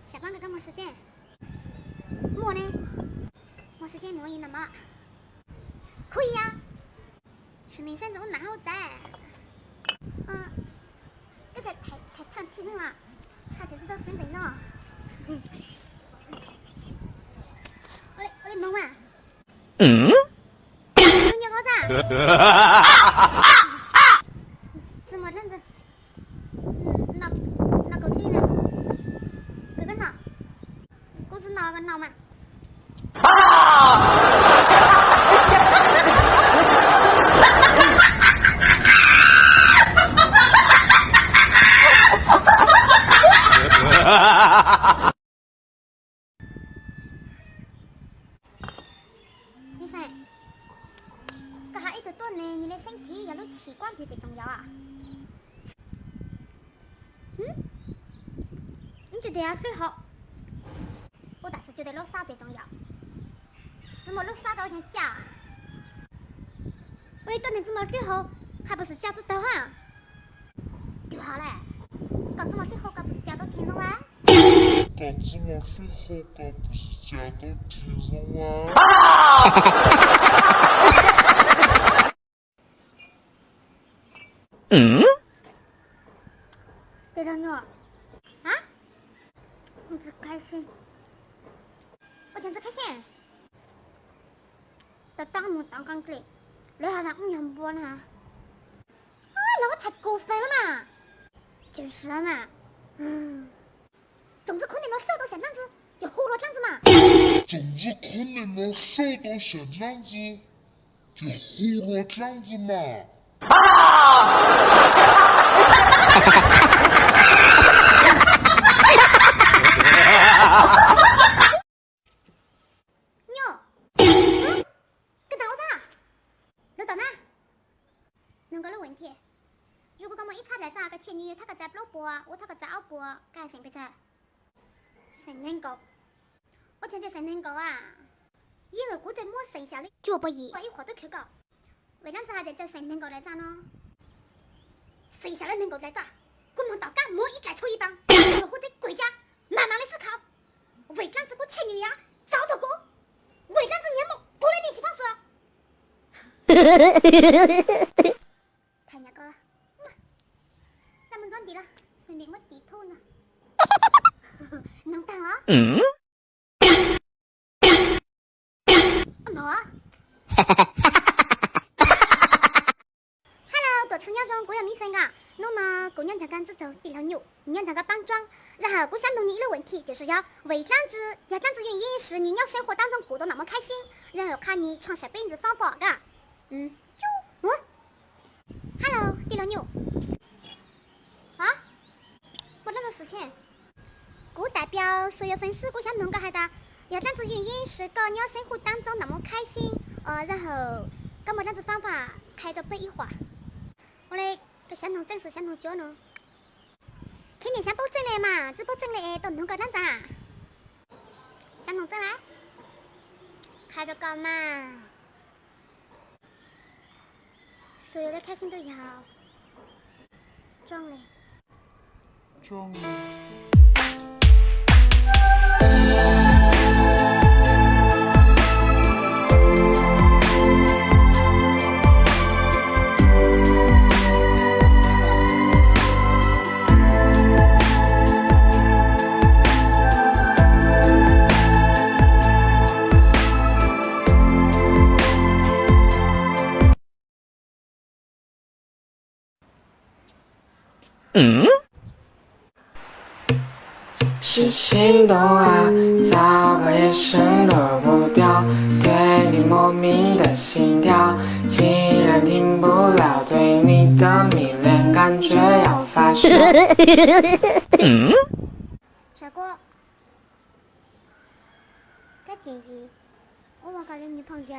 下班哥哥没时间，我呢？没时间没赢了嘛？可以呀、去名山我哪好在？刚才太天冷了，还得知道准备了。我的梦啊！有鸟高子。怎么这样子？那个地呢？哥哥呢？我是哪个闹嘛？你看，这还一直锻炼你的身体，要有器官对最重要啊。你觉得要睡好？我倒是觉得落沙最重要。怎么落沙搞成假？我的锻炼怎么睡好，还不是假子倒哈？丢好嘞，搞怎么睡好，搞不是假到天上哇？搞怎么睡好，搞不是假到天上哇？别让我啊！我只开心，我真是开心。到当木当钢铁，你还让500波呢？那我太过分了嘛！就是啊嘛，总之可能我手都像这样子，就活络这样子嘛。总之可能我手都像这样子，就活络这样子嘛。牛，跟到啥？你到哪？能个的问题。如果我们一查来查个前女，他个在老婆啊，我他个在老婆，该谁不在？谁能够？我讲这谁能够啊？因为我在摸剩下的脚不易，一会儿都去搞。为啥子还在这谁能够来咋呢？剩下的能够来咋？我们大家莫一概抽一帮，就要获得国家慢慢的思考。为啥子我前女呀找到过？为啥子你没我的联系方式？太那个了，3分钟底了，顺便我低头呢。能等啊？冇啊。Hello， 多次鸟中我有米粉啊。我呢，姑娘讲杆子走地头牛，娘讲个绑桩，然后我想问你一个问题，就是要为这样子原因是你要生活当中过得那么开心，然后看你创下本子方法，嘎。Hello， 地头牛。啊？我那个事情，我代表所有粉丝，我想弄个海的，要这样子原因是搞你生活当中那么开心，然后搞么这样子方法开着背一划，我的个相同真是相同脚呢，肯定想保证的嘛，只保证的都弄个这样子啊，相同证来，开着搞嘛，所有的开心都要装嘞。装了。是心动啊，糟糕眼神躲不掉，对你莫名的心跳，竟然停不了，对你的迷恋感觉要发烧。帅哥，该建议我问个你女朋友，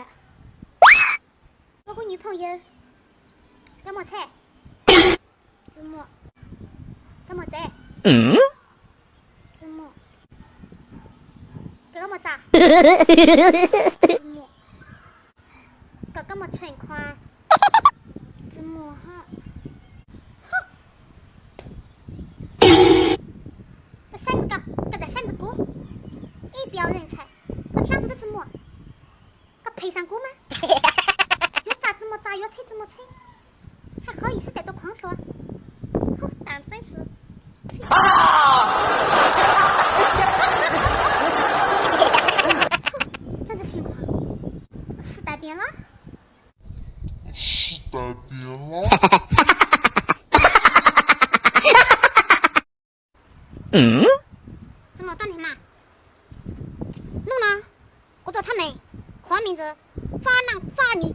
我个女朋友干么菜？子木，干么子？子木，干么子？子木，干么存款？子木哈，哼，三子的字母，个陪上过吗？越扎怎么扎，越扯怎么扯，还好意思在这狂说？好，当真是。这是情况，时代变了。时代变了。什么短腿嘛？弄呢？我对他们换名字，渣男渣女，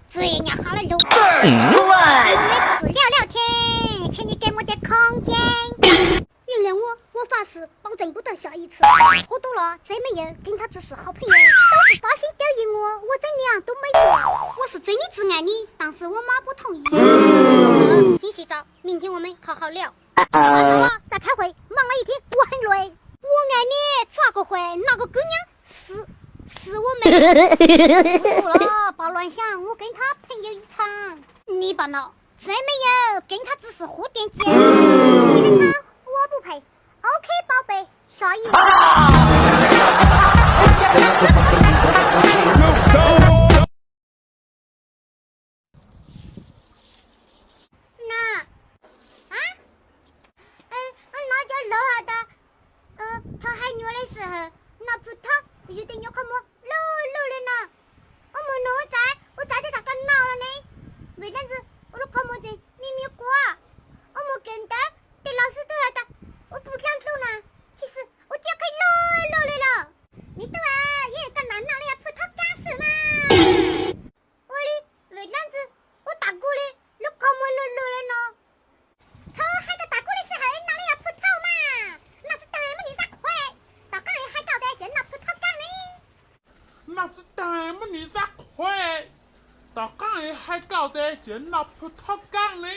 罪孽哈了喽。我们只聊聊天，请你给我点空间。原谅我，我发誓保证不得下一次。喝多了再没有，跟他只是好朋友。都是大心吊引我怎样都没做。我是真的只爱你，但是我妈不同意。我渴了，先洗澡，明天我们好好聊。完了，在开会，忙了一天，我很累。我爱你，咋个会？那个姑娘是我们。糊涂了，别乱想，我跟他朋友一场。你爸脑，真没有，跟他只是喝点酒。你认他，我不配。OK， 宝贝，下一位。那家楼下的，他喊我的时候，拿葡萄有点要看我露了呢。我在这咋个闹了呢？为啥子我都看我这咪咪瓜？我没跟到，对老师都要打，我不想走呢。其实我就要开露了。你懂啊？也个男的呀，葡萄干什么？我的为啥子我大哥的都看我露了呢？他喊个大哥的时候，哪里有葡萄嘛？那是当然没你啥快，大刚也还搞得见那葡萄干呢。那是当然没你啥快，大刚也还搞得见那葡萄干呢。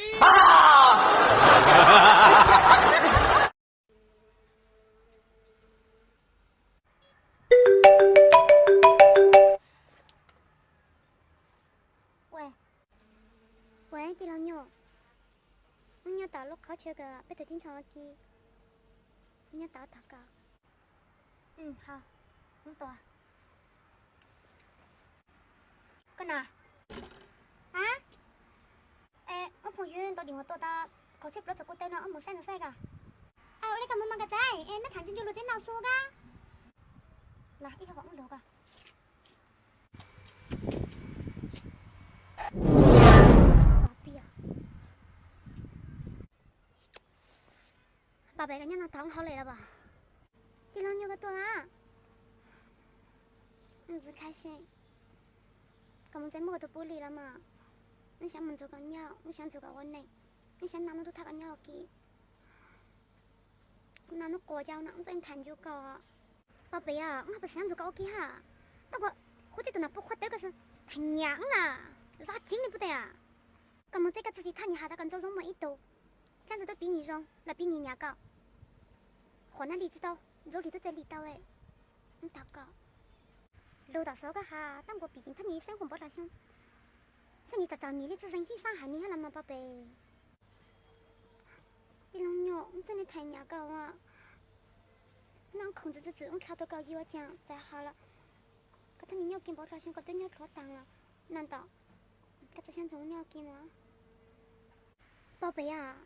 喂，地老娘。我要到了考球个，被头警察给。我要到他个。好，我到啊。干哪？我朋友打电话打到，考车不知道过到了，我没上个赛个。我那个妈妈个仔，那看见就路在哪说个？来，一会儿我录个。傻逼啊！宝贝，人家那当好累了吧？地老牛个多啊！只开心。我们在某个都不离了嘛。你想们做个鸟，我想做个我呢。你想哪能都他个鸟给？我哪能国家呢？我真谈就搞啊！宝贝啊，我还不是想做个我给哈。不过或者都那不花这个是太娘了，啥精力不得啊？我们这个自己谈一下，他跟走肉么一兜，这样子都比你容，来比你牙膏。换了梨子刀，肉里都在里刀哎，你祷告。楼到手个哈，但我毕竟他你生活不大凶，像你找你的只人心伤害你了嘛，宝贝。你老娘，你真的太牙膏啊！那控制得住，我跳到高一我讲再好了。可他你要跟不大凶，可对你要脱单了，难道他只想做鸟给吗？宝贝啊，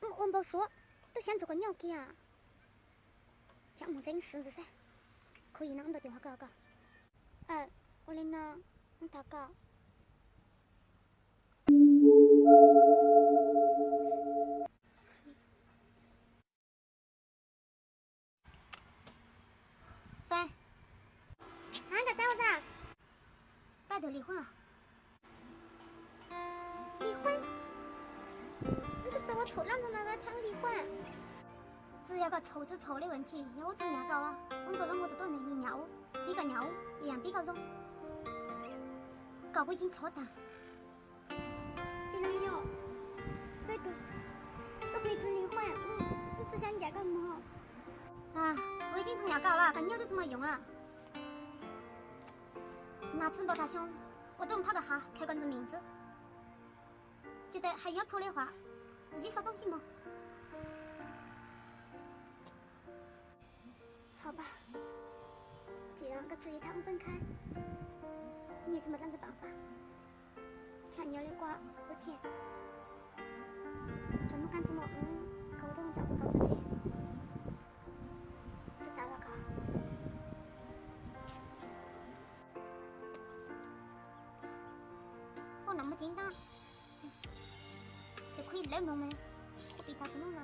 我没说，都想做个鸟给啊。像我真是子噻，可以呢，我打电话搞搞。我的呢，我祷告。饭，俺个嫂子，拜托离婚啊！离婚？你不知道我臭啷子那个谈离婚？只要个臭字臭的问题，要我只尿搞了，我做任何都能你尿，比个尿一样比个肉。搞我已经脱单。地老牛，拜托，可不可以只离婚？我只想嫁个猫。我已经只尿搞了，跟鸟都这么用了。那只不大凶，我都用他个哈开关子名字。觉得还要婆的话，自己烧东西么？好吧，既然个质疑他们分开，你怎么样子办法？像你的瓜不甜，就侬敢这么可我都能照顾好自己，知道了噶？我那么简单，就可以冷落吗？我逼他成龙了。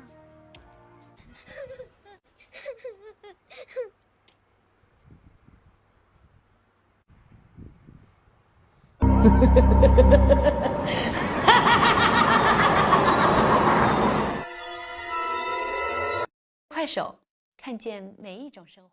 快手，看见每一种生活。